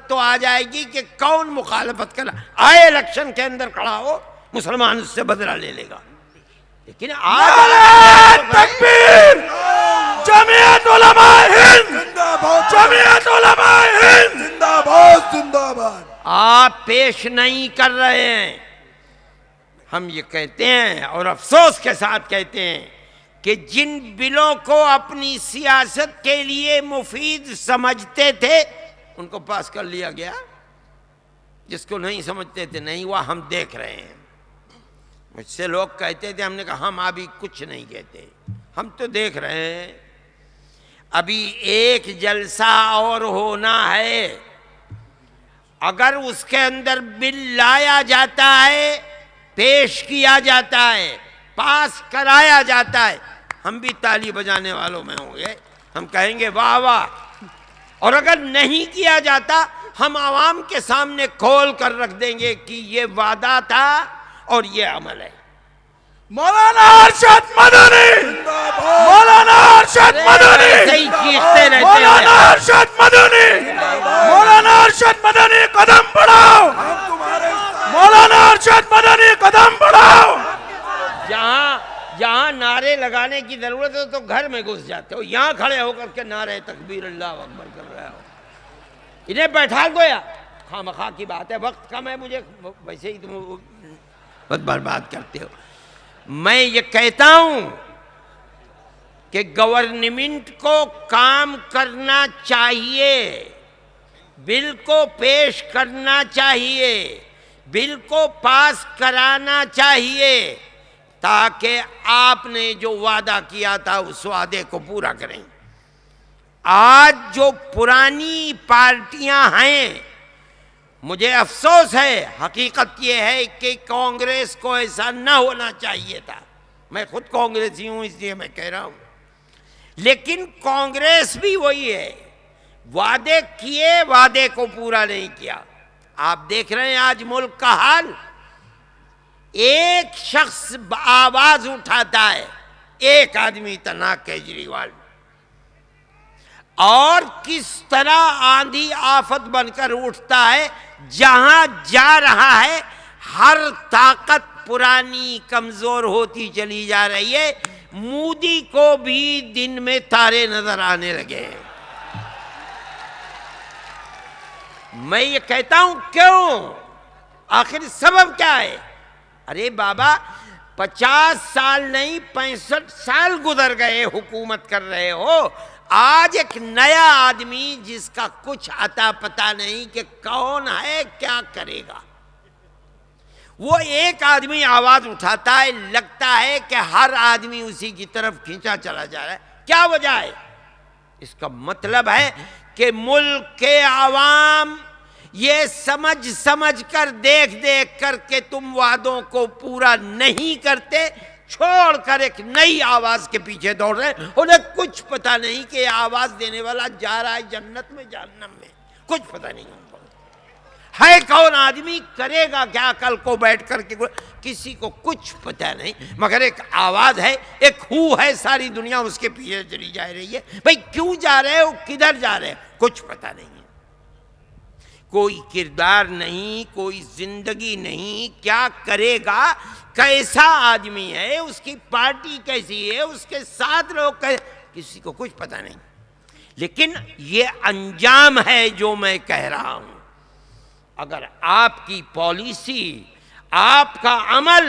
تو آ جائے گی کہ کون مخالفت کرنا آئے الیکشن کے اندر کھڑا ہو مسلمان اس سے بدلہ لے لے گا. لیکن نعرہ تکبیر! جمعیت علماء ہند زندہ باد، جمعیت علماء ہند زندہ باد، زندہ باد. آپ پیش نہیں کر رہے ہیں. ہم یہ کہتے ہیں اور افسوس کے ساتھ کہتے ہیں کہ جن بلوں کو اپنی سیاست کے لیے مفید سمجھتے تھے ان کو پاس کر لیا گیا، جس کو نہیں سمجھتے تھے نہیں ہوا. ہم دیکھ رہے ہیں. مجھ سے لوگ کہتے تھے، ہم نے کہا ہم ابھی کچھ نہیں کہتے، ہم تو دیکھ رہے ہیں. ابھی ایک جلسہ اور ہونا ہے. اگر اس کے اندر بل لایا جاتا ہے، پیش کیا جاتا ہے، پاس کرایا جاتا ہے، ہم بھی تالی بجانے والوں میں ہوں گے. ہم کہیں گے واہ واہ. اور اگر نہیں کیا جاتا ہم عوام کے سامنے کھول کر رکھ دیں گے کہ یہ وعدہ تھا اور یہ عمل ہے. مولانا ارشد مدنی، مولانا ارشد مدنی، ایسے ہی چیختے رہتے مولانا ہیں. ارشد مدنی، مولانا ارشد مدنی قدم بڑھاؤ، ہم تمہارے مولانا ارشد مدنی قدم بڑھاؤ. جہاں نعرے لگانے کی ضرورت ہے تو گھر میں گھس جاتے ہو. یہاں کھڑے ہو کر کے نعرے تکبیر اللہ اکبر کر رہے ہو. انہیں بیٹھا گویا خواہ مخواہ کی بات ہے. وقت کم ہے مجھے، ویسے ہی تم وقت برباد کرتے ہو. میں یہ کہتا ہوں کہ گورنمنٹ کو کام کرنا چاہیے، بل کو پیش کرنا چاہیے، بل کو پاس کرانا چاہیے تاکہ آپ نے جو وعدہ کیا تھا اس وعدے کو پورا کریں. آج جو پرانی پارٹیاں ہیں، مجھے افسوس ہے، حقیقت یہ ہے کہ کانگریس کو ایسا نہ ہونا چاہیے تھا. میں خود کانگریسی ہوں اس لیے میں کہہ رہا ہوں. لیکن کانگریس بھی وہی ہے، وعدے کیے، وعدے کو پورا نہیں کیا. آپ دیکھ رہے ہیں آج ملک کا حال. ایک شخص آواز اٹھاتا ہے، ایک آدمی تنہا کیجریوال، اور کس طرح آندھی آفت بن کر اٹھتا ہے. جہاں جا رہا ہے ہر طاقت پرانی کمزور ہوتی چلی جا رہی ہے. مودی کو بھی دن میں تارے نظر آنے لگے ہیں. میں یہ کہتا ہوں کیوں؟ آخر سبب کیا ہے؟ ارے بابا 50 سال نہیں 65 سال گزر گئے حکومت کر رہے ہو. آج ایک نیا آدمی جس کا کچھ اتا پتا نہیں کہ کون ہے کیا کرے گا، وہ ایک آدمی آواز اٹھاتا ہے، لگتا ہے کہ ہر آدمی اسی کی طرف کھینچا چلا جا رہا ہے. کیا وجہ ہے؟ اس کا مطلب ہے کہ ملک کے عوام یہ سمجھ کر دیکھ کر کے تم وعدوں کو پورا نہیں کرتے، چھوڑ کر ایک نئی آواز کے پیچھے دوڑ رہے. انہیں کچھ پتا نہیں کہ یہ آواز دینے والا جا رہا ہے جنت میں جہنم میں، کچھ پتا نہیں ان کو ہے. کون آدمی کرے گا کیا کل کو بیٹھ کر کے، کسی کو کچھ پتا نہیں. مگر ایک آواز ہے، ایک ہو ہے، ساری دنیا اس کے پیچھے چلی جا رہی ہے. بھئی کیوں جا رہے ہو، کدھر جا رہے ہیں، کچھ پتا نہیں. کوئی کردار نہیں، کوئی زندگی نہیں. کیا کرے گا، کیسا آدمی ہے، اس کی پارٹی کیسی ہے، اس کے ساتھ لوگ کسی کو کچھ پتہ نہیں. لیکن یہ انجام ہے جو میں کہہ رہا ہوں. اگر آپ کی پالیسی، آپ کا عمل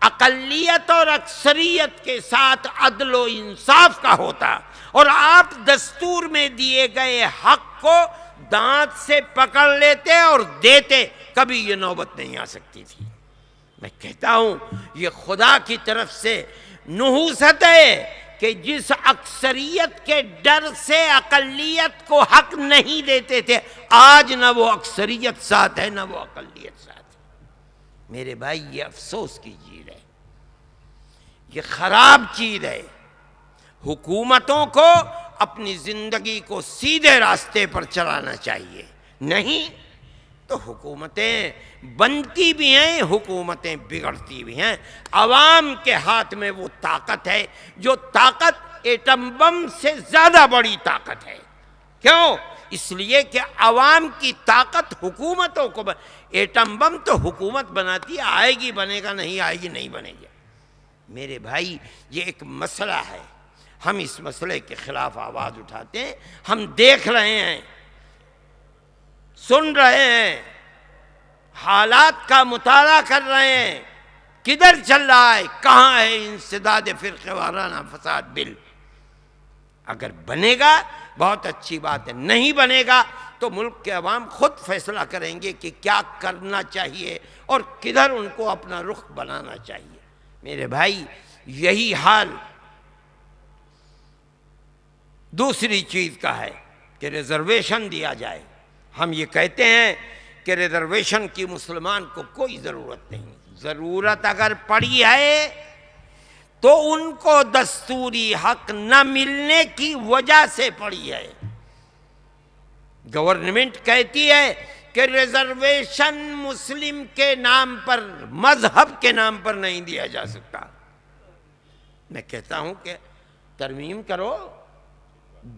اقلیت اور اکثریت کے ساتھ عدل و انصاف کا ہوتا اور آپ دستور میں دیے گئے حق کو دانت سے پکڑ لیتے اور دیتے، کبھی یہ نوبت نہیں آ سکتی تھی. میں کہتا ہوں یہ خدا کی طرف سے نحوست ہے کہ جس اکثریت کے ڈر سے اقلیت کو حق نہیں دیتے تھے، آج نہ وہ اکثریت ساتھ ہے نہ وہ اقلیت ساتھ ہے. میرے بھائی یہ افسوس کی چیز ہے، یہ خراب چیز ہے. حکومتوں کو اپنی زندگی کو سیدھے راستے پر چلانا چاہیے. نہیں تو حکومتیں بنتی بھی ہیں، حکومتیں بگڑتی بھی ہیں. عوام کے ہاتھ میں وہ طاقت ہے جو طاقت ایٹم بم سے زیادہ بڑی طاقت ہے. کیوں؟ اس لیے کہ عوام کی طاقت حکومتوں کو ایٹم بم تو حکومت بناتی ہے، آئے گی بنے گا، نہیں آئے گی نہیں بنے گی۔ میرے بھائی یہ ایک مسئلہ ہے، ہم اس مسئلے کے خلاف آواز اٹھاتے ہیں، ہم دیکھ رہے ہیں، سن رہے ہیں، حالات کا مطالعہ کر رہے ہیں، کدھر چل رہا ہے، کہاں ہے انسداد فرقہ وارانہ فساد بل۔ اگر بنے گا بہت اچھی بات ہے، نہیں بنے گا تو ملک کے عوام خود فیصلہ کریں گے کہ کیا کرنا چاہیے اور کدھر ان کو اپنا رخ بنانا چاہیے۔ میرے بھائی یہی حال دوسری چیز کا ہے کہ ریزرویشن دیا جائے۔ ہم یہ کہتے ہیں کہ ریزرویشن کی مسلمان کو کوئی ضرورت نہیں، ضرورت اگر پڑی ہے تو ان کو دستوری حق نہ ملنے کی وجہ سے پڑی ہے۔ گورنمنٹ کہتی ہے کہ ریزرویشن مسلم کے نام پر، مذہب کے نام پر نہیں دیا جا سکتا۔ میں کہتا ہوں کہ ترمیم کرو،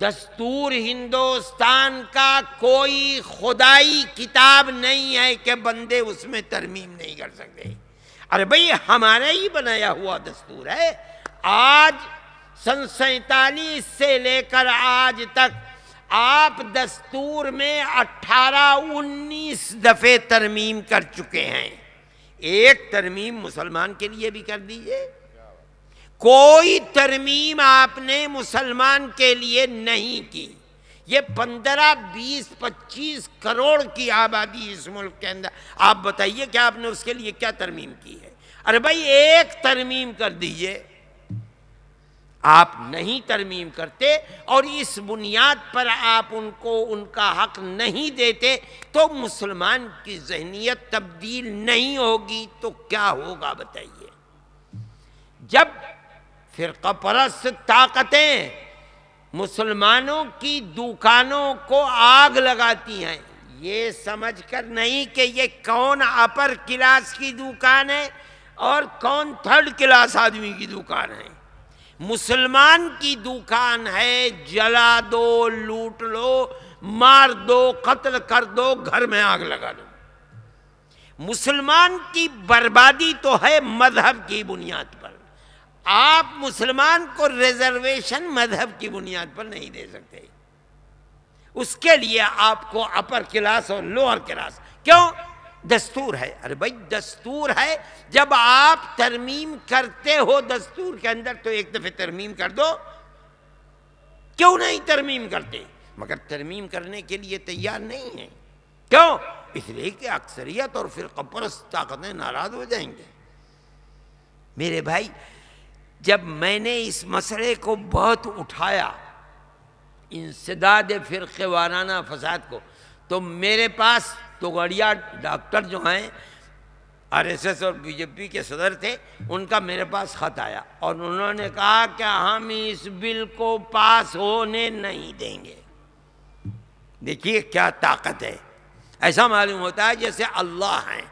دستور ہندوستان کا کوئی خدائی کتاب نہیں ہے کہ بندے اس میں ترمیم نہیں کر سکتے۔ ارے بھئی ہمارا ہی بنایا ہوا دستور ہے، آج سن 47 سے لے کر آج تک آپ دستور میں 18-19 دفعے ترمیم کر چکے ہیں۔ ایک ترمیم مسلمان کے لیے بھی کر دیجئے، کوئی ترمیم آپ نے مسلمان کے لیے نہیں کی۔ یہ 15, 20, 25 کروڑ کی آبادی اس ملک کے اندر، آپ بتائیے کہ آپ نے اس کے لیے کیا ترمیم کی ہے؟ ارے بھائی ایک ترمیم کر دیجئے، آپ نہیں ترمیم کرتے اور اس بنیاد پر آپ ان کو ان کا حق نہیں دیتے تو مسلمان کی ذہنیت تبدیل نہیں ہوگی تو کیا ہوگا بتائیے؟ جب فرقہ پرست طاقتیں مسلمانوں کی دکانوں کو آگ لگاتی ہیں، یہ سمجھ کر نہیں کہ یہ کون اپر کلاس کی دکان ہے اور کون تھرڈ کلاس آدمی کی دکان ہے، مسلمان کی دکان ہے، جلا دو، لوٹ لو، مار دو، قتل کر دو، گھر میں آگ لگا دو۔ مسلمان کی بربادی تو ہے مذہب کی بنیاد پر، آپ مسلمان کو ریزرویشن مذہب کی بنیاد پر نہیں دے سکتے، اس کے لیے آپ کو اپر کلاس اور لوور کلاس، کیوں؟ دستور ہے۔ ارے بھائی دستور ہے، جب آپ ترمیم کرتے ہو دستور کے اندر تو ایک دفعہ ترمیم کر دو، کیوں نہیں ترمیم کرتے؟ مگر ترمیم کرنے کے لیے تیار نہیں ہیں، کیوں؟ اس لیے کہ اکثریت اور فرقہ پرست طاقتیں ناراض ہو جائیں گے۔ میرے بھائی جب میں نے اس مسئلے کو بہت اٹھایا، انسداد فرقہ وارانہ فساد کو، تو میرے پاس توگڑیا ڈاکٹر جو ہیں RSS اور BJP کے صدر تھے، ان کا میرے پاس خط آیا اور انہوں نے کہا کہ ہم اس بل کو پاس ہونے نہیں دیں گے۔ دیکھیے کیا طاقت ہے، ایسا معلوم ہوتا ہے جیسے اللہ ہیں،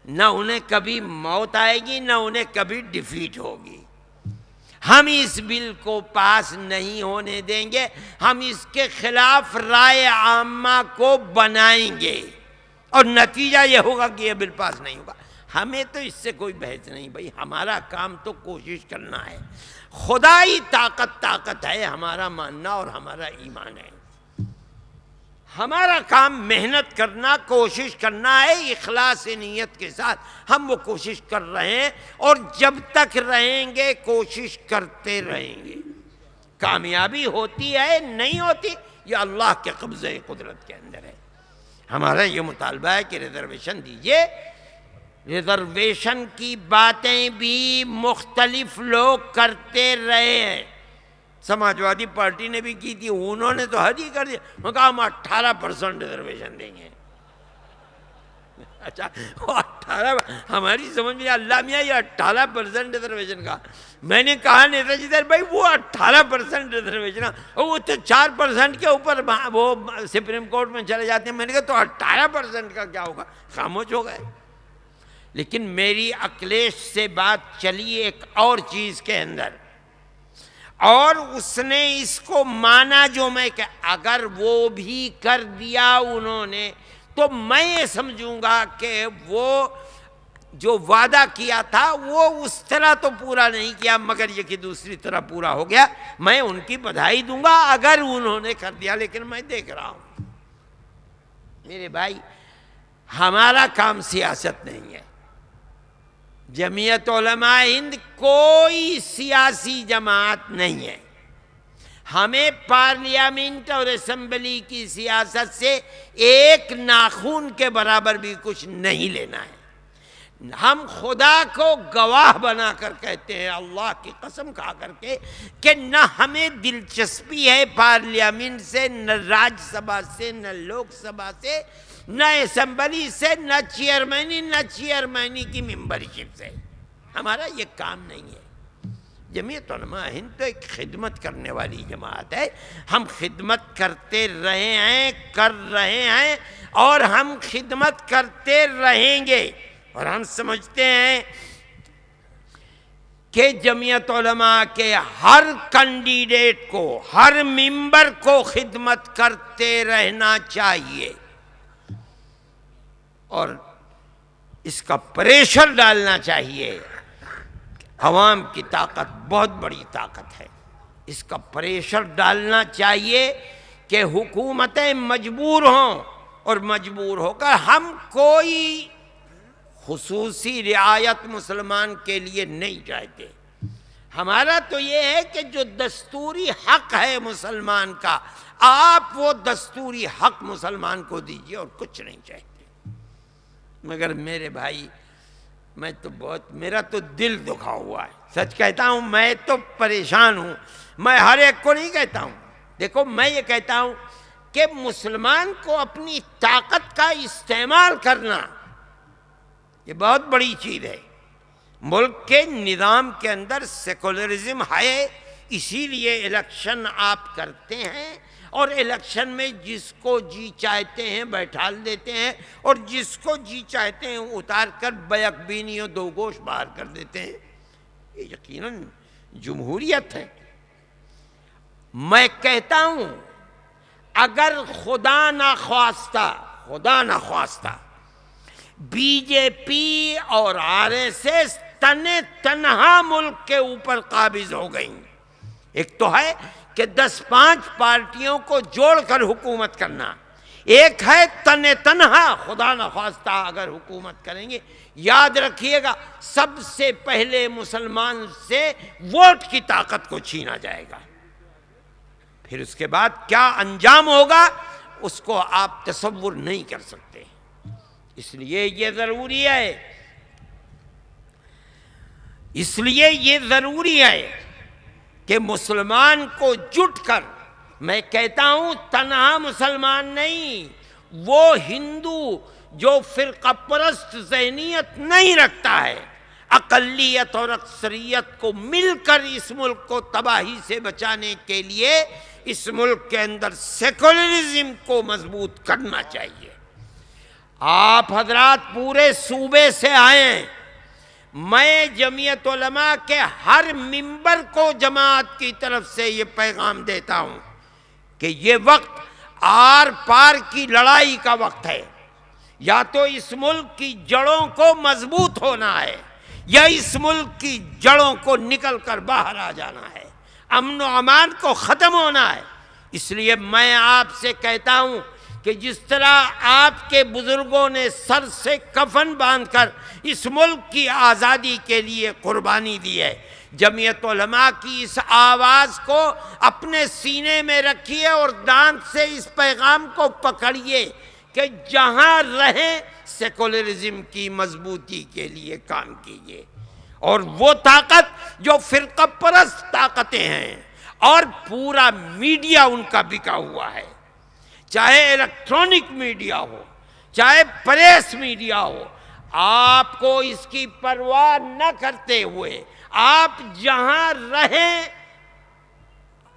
نہ انہیں کبھی موت آئے گی نہ انہیں کبھی ڈیفیٹ ہوگی۔ ہم اس بل کو پاس نہیں ہونے دیں گے، ہم اس کے خلاف رائے عامہ کو بنائیں گے اور نتیجہ یہ ہوگا کہ یہ بل پاس نہیں ہوگا۔ ہمیں تو اس سے کوئی بحث نہیں بھائی، ہمارا کام تو کوشش کرنا ہے، خدائی طاقت ہے ہمارا ماننا اور ہمارا ایمان ہے، ہمارا کام محنت کرنا، کوشش کرنا ہے، اخلاص نیت کے ساتھ ہم وہ کوشش کر رہے ہیں اور جب تک رہیں گے کوشش کرتے رہیں گے۔ کامیابی ہوتی ہے نہیں ہوتی یہ اللہ کے قبضہ قدرت کے اندر ہے۔ ہمارا یہ مطالبہ ہے کہ ریزرویشن دیجئے۔ ریزرویشن کی باتیں بھی مختلف لوگ کرتے رہے ہیں، سماجوادی پارٹی نے بھی کی تھی، انہوں نے تو حد ہی کر دیا، انہوں نے کہا ہم 18% ریزرویشن دیں گے۔ اچھا وہ 18 ہماری سمجھ میں اللہ میاں یہ 18% ریزرویشن کا، میں نے کہا نیتا جی در بھائی وہ 18% ریزرویشن وہ تو 4% کے اوپر وہ سپریم کورٹ میں چلے جاتے ہیں، میں نے کہا تو 18% کا کیا ہوگا، خاموش ہو گئے۔ لیکن میری اکلیش سے بات چلی ایک اور چیز کے اندر، اور اس نے اس کو مانا جو میں کہ اگر وہ بھی کر دیا انہوں نے تو میں یہ سمجھوں گا کہ وہ جو وعدہ کیا تھا وہ اس طرح تو پورا نہیں کیا مگر یہ کہ دوسری طرح پورا ہو گیا. میں ان کی بدھائی دوں گا اگر انہوں نے کر دیا. لیکن میں دیکھ رہا ہوں میرے بھائی ہمارا کام سیاست نہیں ہے. جمعیت علماء ہند کوئی سیاسی جماعت نہیں ہے. ہمیں پارلیمنٹ اور اسمبلی کی سیاست سے ایک ناخن کے برابر بھی کچھ نہیں لینا ہے. ہم خدا کو گواہ بنا کر کہتے ہیں اللہ کی قسم کھا کر کے کہ نہ ہمیں دلچسپی ہے پارلیمنٹ سے نہ راج سبھا سے نہ لوک سبھا سے نہ اسمبلی سے نہ چیئرمینی کی ممبرشپ سے. ہمارا یہ کام نہیں ہے. جمعیت علماء ہند تو ایک خدمت کرنے والی جماعت ہے. ہم خدمت کرتے رہے ہیں کر رہے ہیں اور ہم خدمت کرتے رہیں گے. اور ہم سمجھتے ہیں کہ جمعیت علماء کے ہر کینڈیڈیٹ کو ہر ممبر کو خدمت کرتے رہنا چاہیے اور اس کا پریشر ڈالنا چاہیے. عوام کی طاقت بہت بڑی طاقت ہے. اس کا پریشر ڈالنا چاہیے کہ حکومتیں مجبور ہوں اور مجبور ہو کر ہم کوئی خصوصی رعایت مسلمان کے لیے نہیں چاہتے. ہمارا تو یہ ہے کہ جو دستوری حق ہے مسلمان کا آپ وہ دستوری حق مسلمان کو دیجیے اور کچھ نہیں چاہتے. مگر میرے بھائی میں تو میرا تو دل دکھا ہوا ہے. سچ کہتا ہوں میں تو پریشان ہوں. میں ہر ایک کو نہیں کہتا ہوں. دیکھو میں یہ کہتا ہوں کہ مسلمان کو اپنی طاقت کا استعمال کرنا یہ بہت بڑی چیز ہے. ملک کے نظام کے اندر سیکولرزم ہے اسی لیے الیکشن آپ کرتے ہیں اور الیکشن میں جس کو جی چاہتے ہیں بیٹھال دیتے ہیں اور جس کو جی چاہتے ہیں اتار کر بیک بینی اور دو گوش باہر کر دیتے ہیں. یہ یقیناً جمہوریت ہے. میں کہتا ہوں اگر خدا نخواستہ بی جے پی اور آر ایس ایس تنہا ملک کے اوپر قابض ہو گئیں. ایک تو ہے کہ 10-5 پارٹیوں کو جوڑ کر حکومت کرنا. ایک ہے تنہا خدا نخواستہ اگر حکومت کریں گے یاد رکھیے گا سب سے پہلے مسلمان سے ووٹ کی طاقت کو چھینا جائے گا. پھر اس کے بعد کیا انجام ہوگا اس کو آپ تصور نہیں کر سکتے. اس لیے یہ ضروری ہے کہ مسلمان کو جٹ کر میں کہتا ہوں تنہا مسلمان نہیں وہ ہندو جو فرقہ پرست ذہنیت نہیں رکھتا ہے اقلیت اور اکثریت کو مل کر اس ملک کو تباہی سے بچانے کے لیے اس ملک کے اندر سیکولرزم کو مضبوط کرنا چاہیے. آپ حضرات پورے صوبے سے آئیں. میں جمعیت علماء کے ہر ممبر کو جماعت کی طرف سے یہ پیغام دیتا ہوں کہ یہ وقت آر پار کی لڑائی کا وقت ہے. یا تو اس ملک کی جڑوں کو مضبوط ہونا ہے یا اس ملک کی جڑوں کو نکل کر باہر آ جانا ہے. امن و امان کو ختم ہونا ہے. اس لیے میں آپ سے کہتا ہوں کہ جس طرح آپ کے بزرگوں نے سر سے کفن باندھ کر اس ملک کی آزادی کے لیے قربانی دی ہے جمعیت علماء کی اس آواز کو اپنے سینے میں رکھیے اور دانت سے اس پیغام کو پکڑیے کہ جہاں رہیں سیکولرزم کی مضبوطی کے لیے کام کیجیے. اور وہ طاقت جو فرقہ پرست طاقتیں ہیں اور پورا میڈیا ان کا بکا ہوا ہے چاہے الیکٹرانک میڈیا ہو چاہے پریس میڈیا ہو آپ کو اس کی پرواہ نہ کرتے ہوئے آپ جہاں رہیں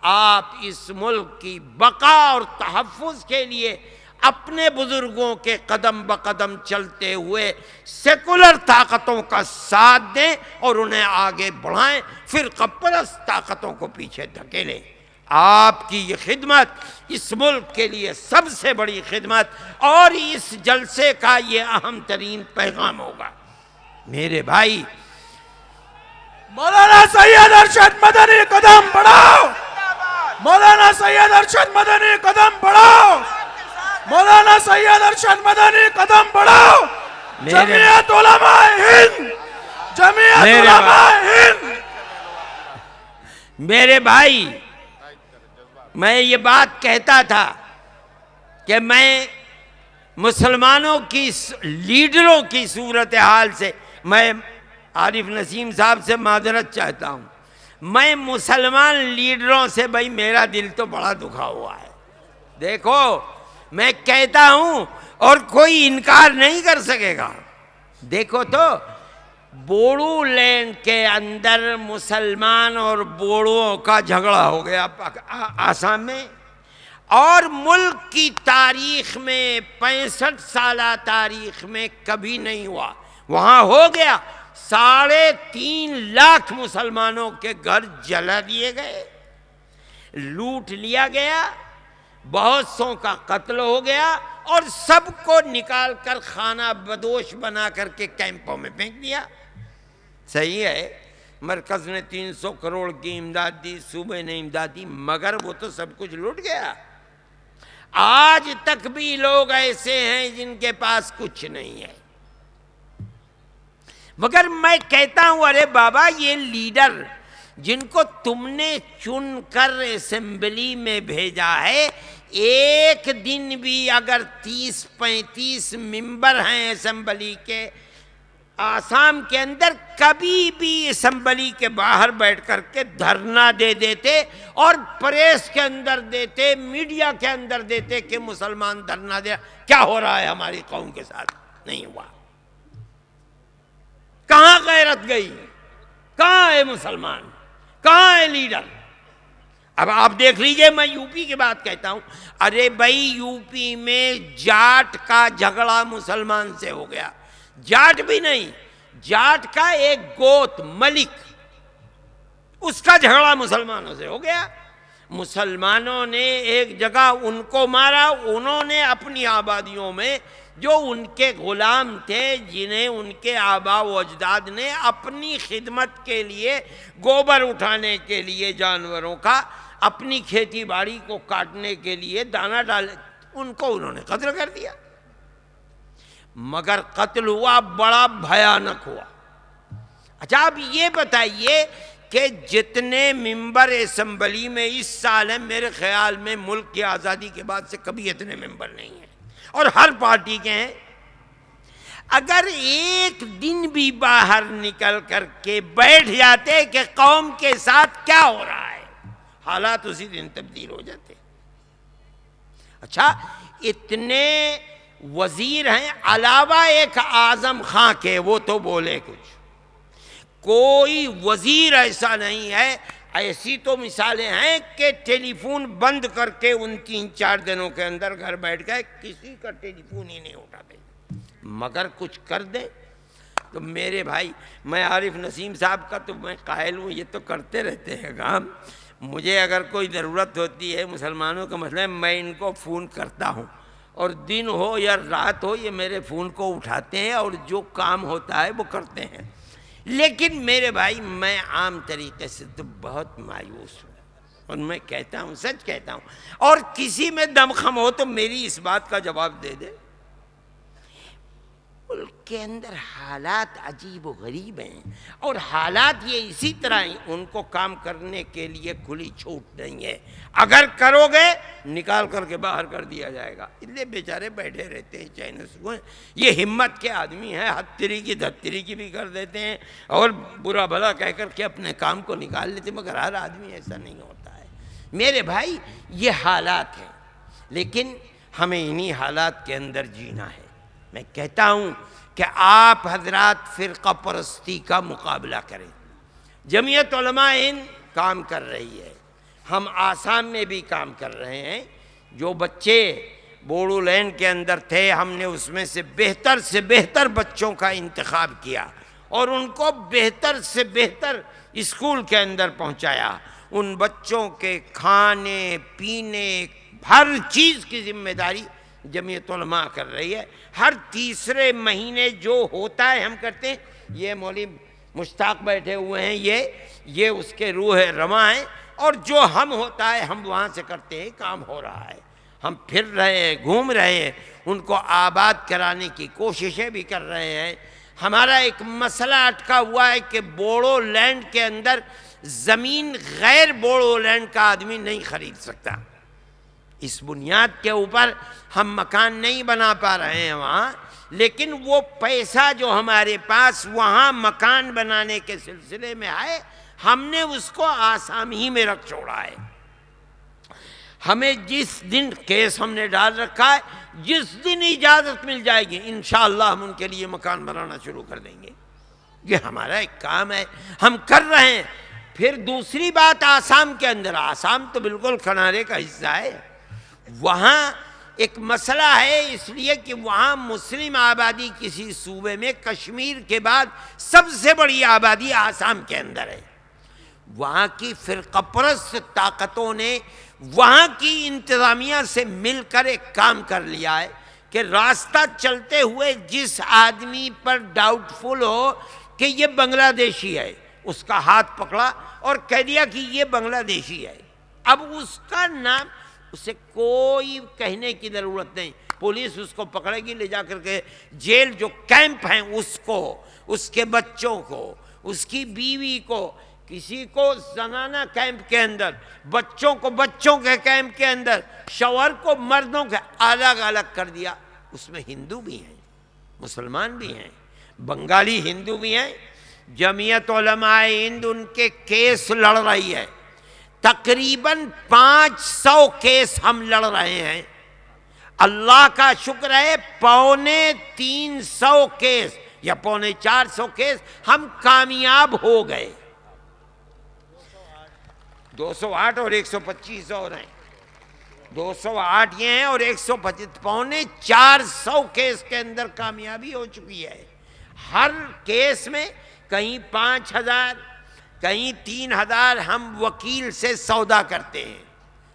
آپ اس ملک کی بقا اور تحفظ کے لیے اپنے بزرگوں کے قدم بقدم چلتے ہوئے سیکولر طاقتوں کا ساتھ دیں اور انہیں آگے بڑھائیں، فرقہ پرست طاقتوں کو پیچھے دھکیلیں۔ آپ کی یہ خدمت اس ملک کے لیے سب سے بڑی خدمت اور اس جلسے کا یہ اہم ترین پیغام ہوگا۔ میرے بھائی، مولانا سید ارشد مدنی قدم بڑھاؤ، مولانا سید ارشد مدنی قدم بڑھاؤ، مولانا سید ارشد مدنی قدم بڑھاؤ۔ جمعیت علماء ہند، جمعیت علماء ہند۔ میرے بھائی، میں یہ بات کہتا تھا کہ میں مسلمانوں کی لیڈروں کی صورتحال سے، میں عارف نسیم صاحب سے معذرت چاہتا ہوں، میں مسلمان لیڈروں سے بھائی میرا دل تو بڑا دکھا ہوا ہے۔ دیکھو میں کہتا ہوں اور کوئی انکار نہیں کر سکے گا۔ دیکھو تو بوڑو لینڈ کے اندر مسلمان اور بوڑوؤں کا جھگڑا ہو گیا آسام میں، اور ملک کی تاریخ میں 65 سالہ تاریخ میں کبھی نہیں ہوا۔ وہاں ہو گیا، 3.5 لاکھ مسلمانوں کے گھر جلا دیے گئے، لوٹ لیا گیا، بہت سوں کا قتل ہو گیا، اور سب کو نکال کر خانہ بدوش بنا کر کے کیمپوں میں پھینک دیا۔ صحیح ہے، مرکز نے 300 کروڑ کی امداد دی، صوبے نے امداد دی، مگر وہ تو سب کچھ لوٹ گیا۔ آج تک بھی لوگ ایسے ہیں جن کے پاس کچھ نہیں ہے۔ مگر میں کہتا ہوں ارے بابا، یہ لیڈر جن کو تم نے چن کر اسمبلی میں بھیجا ہے، ایک دن بھی اگر 30-35 ممبر ہیں اسمبلی کے آسام کے اندر، کبھی بھی اسمبلی کے باہر بیٹھ کر کے دھرنا دے دیتے اور پریس کے اندر دیتے، میڈیا کے اندر دیتے کہ مسلمان دھرنا دے، کیا ہو رہا ہے ہماری قوم کے ساتھ؟ نہیں ہوا۔ کہاں غیرت گئی؟ کہاں ہے مسلمان؟ کہاں ہے لیڈر؟ اب آپ دیکھ لیجئے، میں یو پی کی بات کہتا ہوں، ارے بھائی یو پی میں جاٹ کا جھگڑا مسلمان سے ہو گیا، جاٹ بھی نہیں، جاٹ کا ایک گوت ملک، اس کا جھگڑا مسلمانوں سے ہو گیا۔ مسلمانوں نے ایک جگہ ان کو مارا، انہوں نے اپنی آبادیوں میں جو ان کے غلام تھے، جنہیں ان کے آبا و اجداد نے اپنی خدمت کے لیے، گوبر اٹھانے کے لیے جانوروں کا، اپنی کھیتی باڑی کو کاٹنے کے لیے دانہ ڈالے، ان کو انہوں نے قتل کر دیا۔ مگر قتل ہوا بڑا بھیانک ہوا۔ اچھا اب یہ بتائیے کہ جتنے ممبر اسمبلی میں اس سال ہیں، میرے خیال میں ملک کی آزادی کے بعد سے کبھی اتنے ممبر نہیں ہیں، اور ہر پارٹی کے ہیں۔ اگر ایک دن بھی باہر نکل کر کے بیٹھ جاتے کہ قوم کے ساتھ کیا ہو رہا ہے، حالات اسی دن تبدیل ہو جاتے۔ اچھا اتنے وزیر ہیں علاوہ ایک اعظم خان کے، وہ تو بولے کچھ، کوئی وزیر ایسا نہیں ہے۔ ایسی تو مثالیں ہیں کہ ٹیلی فون بند کر کے ان 3-4 دنوں کے اندر گھر بیٹھ گئے، کسی کا ٹیلی فون ہی نہیں اٹھاتے، مگر کچھ کر دیں۔ تو میرے بھائی، میں عارف نسیم صاحب کا تو میں قائل ہوں، یہ تو کرتے رہتے ہیں کام۔ مجھے اگر کوئی ضرورت ہوتی ہے مسلمانوں کا مسئلہ ہے، میں ان کو فون کرتا ہوں، اور دن ہو یا رات ہو یہ میرے فون کو اٹھاتے ہیں اور جو کام ہوتا ہے وہ کرتے ہیں۔ لیکن میرے بھائی، میں عام طریقے سے تو بہت مایوس ہوں، اور میں کہتا ہوں، سچ کہتا ہوں، اور کسی میں دم خم ہو تو میری اس بات کا جواب دے دے۔ ملک کے اندر حالات عجیب و غریب ہیں، اور حالات یہ اسی طرح ہیں، ان کو کام کرنے کے لیے کھلی چھوٹ نہیں ہے۔ اگر کرو گے نکال کر کے باہر کر دیا جائے گا۔ اتنے بیچارے بیٹھے رہتے ہیں چین سوئے، یہ ہمت کے آدمی ہیں، ہتری کی دھتری کی بھی کر دیتے ہیں اور برا بھلا کہہ کر کے اپنے کام کو نکال لیتے ہیں، مگر ہر آدمی ایسا نہیں ہوتا ہے۔ میرے بھائی یہ حالات ہیں، لیکن ہمیں انہی حالات کے اندر جینا ہے۔ میں کہتا ہوں کہ آپ حضرات فرقہ پرستی کا مقابلہ کریں۔ جمعیت علماء ہند کام کر رہی ہے، ہم آسام میں بھی کام کر رہے ہیں۔ جو بچے بوڑو لینڈ کے اندر تھے، ہم نے اس میں سے بہتر بچوں کا انتخاب کیا اور ان کو بہتر سے بہتر اسکول کے اندر پہنچایا۔ ان بچوں کے کھانے پینے ہر چیز کی ذمہ داری جمعیت علماء کر رہی ہے۔ ہر تیسرے مہینے جو ہوتا ہے ہم کرتے ہیں۔ یہ مولوی مشتاق بیٹھے ہوئے ہیں، یہ اس کے روح رواں ہیں، اور جو ہم ہوتا ہے ہم وہاں سے کرتے ہیں، کام ہو رہا ہے۔ ہم پھر رہے ہیں، گھوم رہے ہیں، ان کو آباد کرانے کی کوششیں بھی کر رہے ہیں۔ ہمارا ایک مسئلہ اٹکا ہوا ہے کہ بوڑو لینڈ کے اندر زمین غیر بوڑو لینڈ کا آدمی نہیں خرید سکتا۔ اس بنیاد کے اوپر ہم مکان نہیں بنا پا رہے ہیں وہاں، لیکن وہ پیسہ جو ہمارے پاس وہاں مکان بنانے کے سلسلے میں ہے، ہم نے اس کو آسام ہی میں رکھ چھوڑا ہے۔ ہمیں جس دن کیس ہم نے ڈال رکھا ہے، جس دن اجازت مل جائے گی انشاءاللہ ہم ان کے لیے مکان بنانا شروع کر دیں گے۔ یہ ہمارا ایک کام ہے، ہم کر رہے ہیں۔ پھر دوسری بات آسام کے اندر، آسام تو بالکل کنارے کا حصہ ہے، وہاں ایک مسئلہ ہے، اس لیے کہ وہاں مسلم آبادی کسی صوبے میں کشمیر کے بعد سب سے بڑی آبادی آسام کے اندر ہے۔ وہاں کی فرقہ پرست طاقتوں نے وہاں کی انتظامیہ سے مل کر ایک کام کر لیا ہے کہ راستہ چلتے ہوئے جس آدمی پر ڈاؤٹ فل ہو کہ یہ بنگلہ دیشی ہے، اس کا ہاتھ پکڑا اور کہہ دیا کہ یہ بنگلہ دیشی ہے۔ اب اس کا نام، اسے کوئی کہنے کی ضرورت نہیں، پولیس اس کو پکڑے گی، لے جا کر کے جیل جو کیمپ ہیں اس کو، اس کے بچوں کو، اس کی بیوی کو، کسی کو زنانہ کیمپ کے اندر، بچوں کو بچوں کے کیمپ کے اندر، شوہر کو مردوں کے الگ الگ کر دیا۔ اس میں ہندو بھی ہیں، مسلمان بھی ہیں، بنگالی ہندو بھی ہیں۔ جمعیت علماء ہند ان کے کیس لڑ رہی ہے، تقریباً 500 کیس ہم لڑ رہے ہیں۔ اللہ کا شکر ہے 350 کیس یا 450 کیس ہم کامیاب ہو گئے۔ 208 اور 125 اور ہیں، 208 یہ ہیں اور 125 450 کیس کے اندر کامیابی ہو چکی ہے۔ ہر کیس میں کہیں 5000 کہیں 3000 ہم وکیل سے سودا کرتے ہیں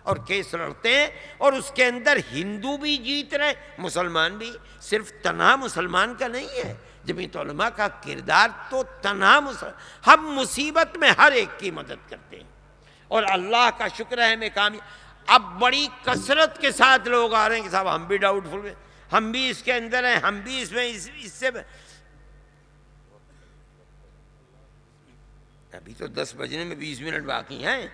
اور کیس لڑتے ہیں، اور اس کے اندر ہندو بھی جیت رہے، مسلمان بھی۔ صرف تنہا مسلمان کا نہیں ہے، جمعیت علماء کا کردار تو تنہا ہم مصیبت میں ہر ایک کی مدد کرتے ہیں، اور اللہ کا شکر ہے ہمیں کامیاب۔ اب بڑی کثرت کے ساتھ لوگ آ رہے ہیں کہ صاحب ہم بھی ڈاؤٹ فل ہیں، ہم بھی اس کے اندر ہیں، ہم بھی اس میں اس سے ابھی تو 10 بجنے میں 20 منٹ باقی ہیں۔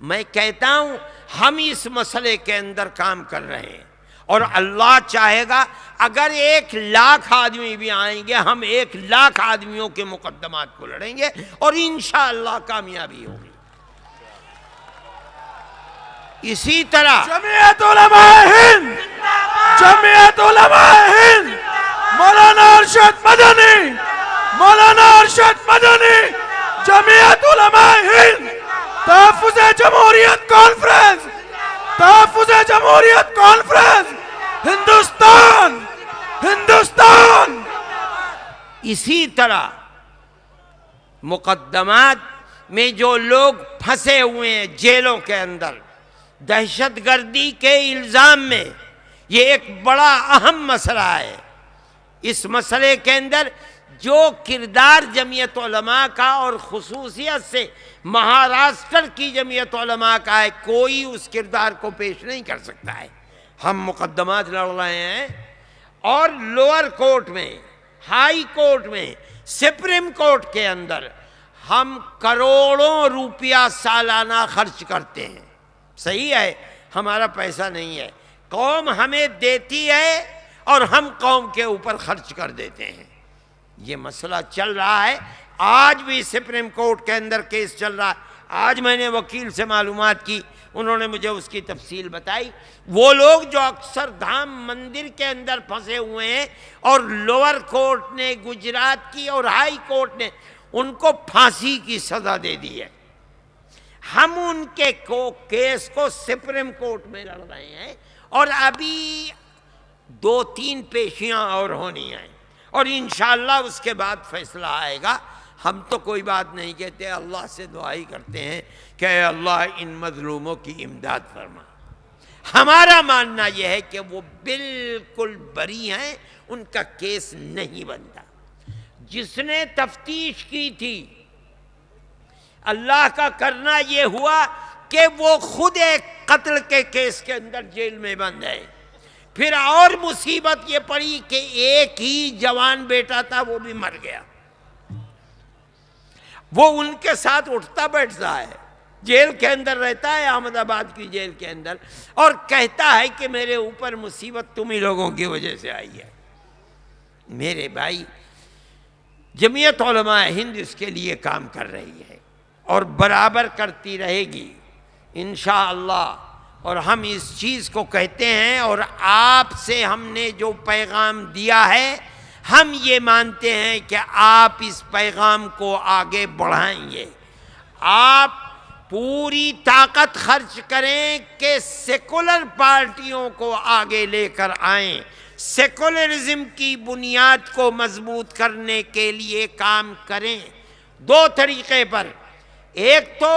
میں کہتا ہوں ہم اس مسئلے کے اندر کام کر رہے ہیں، اور اللہ چاہے گا اگر 1,00,000 آدمی بھی آئیں گے، ہم 1,00,000 آدمیوں کے مقدمات کو لڑیں گے اور انشاءاللہ کامیابی ہوگی۔ اسی طرح جمعیت علماء ہند، جمعیت علماء ہند، مولانا ارشد مدنی، مولانا ارشد مدنی، جمعیت علماء ہند، تحفظ جمہوریت کانفرنس، تحفظ جمہوریت کانفرنس، ہندوستان، ہندوستان۔ اسی طرح مقدمات میں جو لوگ پھنسے ہوئے ہیں جیلوں کے اندر دہشت گردی کے الزام میں، یہ ایک بڑا اہم مسئلہ ہے۔ اس مسئلے کے اندر جو کردار جمعیت علماء کا اور خصوصیت سے مہاراشٹر کی جمعیت علماء کا ہے، کوئی اس کردار کو پیش نہیں کر سکتا ہے۔ ہم مقدمات لڑ رہے ہیں، اور لوور کورٹ میں، ہائی کورٹ میں، سپریم کورٹ کے اندر ہم کروڑوں روپیہ سالانہ خرچ کرتے ہیں۔ صحیح ہے، ہمارا پیسہ نہیں ہے، قوم ہمیں دیتی ہے اور ہم قوم کے اوپر خرچ کر دیتے ہیں۔ یہ مسئلہ چل رہا ہے، آج بھی سپریم کورٹ کے اندر کیس چل رہا ہے۔ آج میں نے وکیل سے معلومات کی، انہوں نے مجھے اس کی تفصیل بتائی۔ وہ لوگ جو اکثر دھام مندر کے اندر پھنسے ہوئے ہیں، اور لوور کورٹ نے، گجرات کی اور ہائی کورٹ نے ان کو پھانسی کی سزا دے دی ہے، ہم ان کے کیس کو سپریم کورٹ میں لڑ رہے ہیں، اور ابھی 2-3 پیشیاں اور ہونی ہیں، اور انشاءاللہ اس کے بعد فیصلہ آئے گا۔ ہم تو کوئی بات نہیں کہتے، اللہ سے دعا ہی کرتے ہیں کہ اے اللہ ان مظلوموں کی امداد فرما۔ ہمارا ماننا یہ ہے کہ وہ بالکل بری ہیں، ان کا کیس نہیں بنتا۔ جس نے تفتیش کی تھی، اللہ کا کرنا یہ ہوا کہ وہ خود ایک قتل کے کیس کے اندر جیل میں بند ہے۔ پھر اور مصیبت یہ پڑی کہ ایک ہی جوان بیٹا تھا، وہ بھی مر گیا۔ وہ ان کے ساتھ اٹھتا بیٹھتا ہے، جیل کے اندر رہتا ہے، احمد آباد کی جیل کے اندر، اور کہتا ہے کہ میرے اوپر مصیبت تم ہی لوگوں کی وجہ سے آئی ہے۔ میرے بھائی، جمعیت علماء ہند اس کے لیے کام کر رہی ہے اور برابر کرتی رہے گی انشاءاللہ۔ اور ہم اس چیز کو کہتے ہیں، اور آپ سے ہم نے جو پیغام دیا ہے، ہم یہ مانتے ہیں کہ آپ اس پیغام کو آگے بڑھائیں گے۔ آپ پوری طاقت خرچ کریں کہ سیکولر پارٹیوں کو آگے لے کر آئیں، سیکولرزم کی بنیاد کو مضبوط کرنے کے لیے کام کریں 2 طریقے پر۔ ایک تو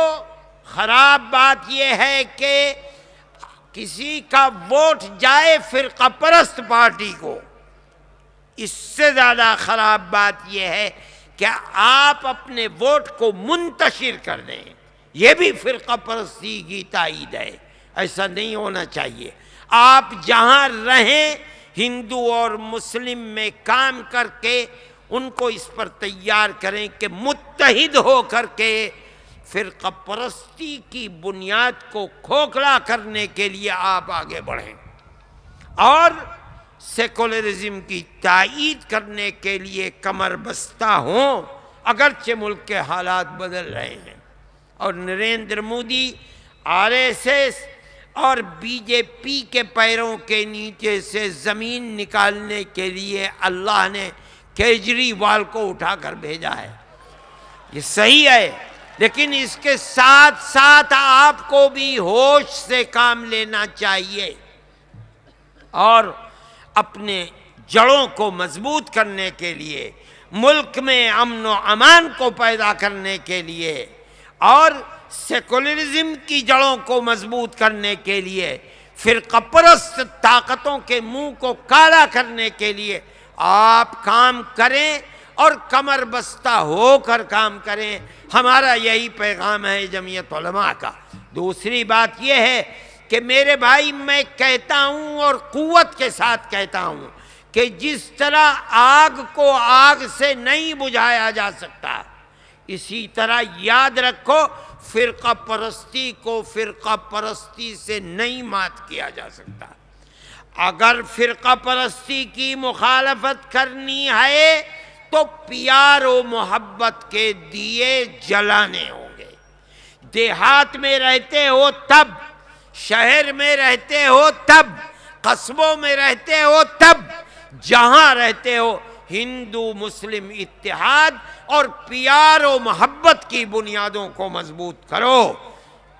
خراب بات یہ ہے کہ کسی کا ووٹ جائے فرقہ پرست پارٹی کو، اس سے زیادہ خراب بات یہ ہے کہ آپ اپنے ووٹ کو منتشر کر دیں، یہ بھی فرقہ پرستی کی تائید ہے۔ ایسا نہیں ہونا چاہیے۔ آپ جہاں رہیں ہندو اور مسلم میں کام کر کے ان کو اس پر تیار کریں کہ متحد ہو کر کے فرقہ پرستی کی بنیاد کو کھوکھلا کرنے کے لیے آپ آگے بڑھیں، اور سیکولرزم کی تائید کرنے کے لیے کمر بستہ ہوں، اگرچہ ملک کے حالات بدل رہے ہیں۔ اور نریندر مودی، RSS اور BJP کے پیروں کے نیچے سے زمین نکالنے کے لیے اللہ نے کیجریوال کو اٹھا کر بھیجا ہے۔ یہ صحیح ہے، لیکن اس کے ساتھ ساتھ آپ کو بھی ہوش سے کام لینا چاہیے، اور اپنے جڑوں کو مضبوط کرنے کے لیے، ملک میں امن و امان کو پیدا کرنے کے لیے، اور سیکولرزم کی جڑوں کو مضبوط کرنے کے لیے، فرقہ پرست طاقتوں کے منہ کو کالا کرنے کے لیے آپ کام کریں، اور کمر بستہ ہو کر کام کریں۔ ہمارا یہی پیغام ہے جمعیت علماء کا۔ دوسری بات یہ ہے کہ میرے بھائی، میں کہتا ہوں اور قوت کے ساتھ کہتا ہوں کہ جس طرح آگ کو آگ سے نہیں بجھایا جا سکتا، اسی طرح یاد رکھو فرقہ پرستی کو فرقہ پرستی سے نہیں مات کیا جا سکتا۔ اگر فرقہ پرستی کی مخالفت کرنی ہے تو پیار و محبت کے دیے جلانے ہوں گے۔ دیہات میں رہتے ہو تب، شہر میں رہتے ہو تب، قصبوں میں رہتے ہو تب، جہاں رہتے ہو، ہندو مسلم اتحاد اور پیار و محبت کی بنیادوں کو مضبوط کرو۔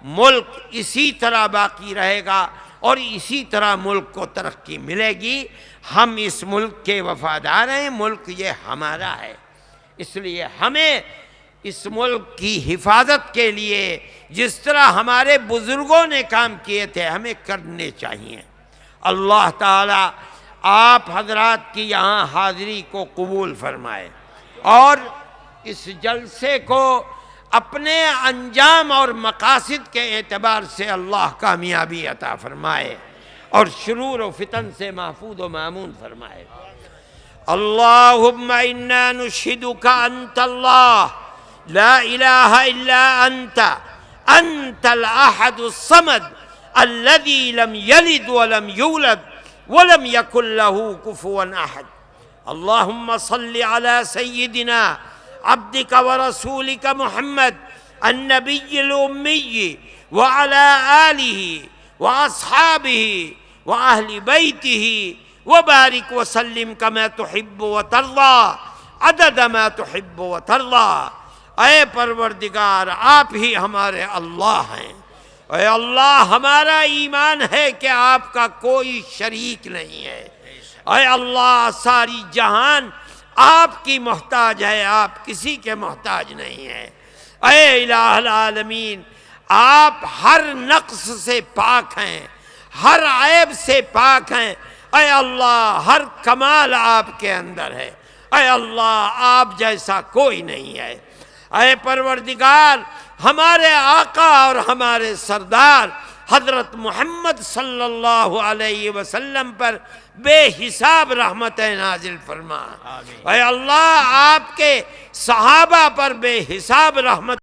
ملک اسی طرح باقی رہے گا اور اسی طرح ملک کو ترقی ملے گی۔ ہم اس ملک کے وفادار ہیں، ملک یہ ہمارا ہے، اس لیے ہمیں اس ملک کی حفاظت کے لیے جس طرح ہمارے بزرگوں نے کام کیے تھے ہمیں کرنے چاہیے۔ اللہ تعالی آپ حضرات کی یہاں حاضری کو قبول فرمائے، اور اس جلسے کو اپنے انجام اور مقاصد کے اعتبار سے اللہ کامیابی عطا فرمائے، اور شرور و فتن سے محفوظ و مامون فرمائے۔ اللہم انا نشہدک انت اللہ لا الہ الا انت الاحد الصمد الذي لم يلد ولم يولد ولم يكن له كفوا احد۔ اللهم صل على سيدنا عبدك ورسولك محمد النبي الأمي وعلى آله وأصحابه وأهل بيته وبارك وسلم كما تحب وترضى عدد ما تحب وترضى۔ اے پروردگار، آپ ہی ہمارے اللہ ہیں، اے اللہ ہمارا ایمان ہے کہ آپ کا کوئی شریک نہیں ہے۔ اے اللہ ساری جہان آپ کی محتاج ہے، آپ کسی کے محتاج نہیں ہے۔ اے الہ العالمین آپ ہر نقص سے پاک ہیں، ہر عیب سے پاک ہیں۔ اے اللہ ہر کمال آپ کے اندر ہے۔ اے اللہ آپ جیسا کوئی نہیں ہے۔ اے پروردگار ہمارے آقا اور ہمارے سردار حضرت محمد صلی اللہ علیہ وسلم پر بے حساب رحمتیں نازل فرما۔ اے اللہ آپ کے صحابہ پر بے حساب رحمت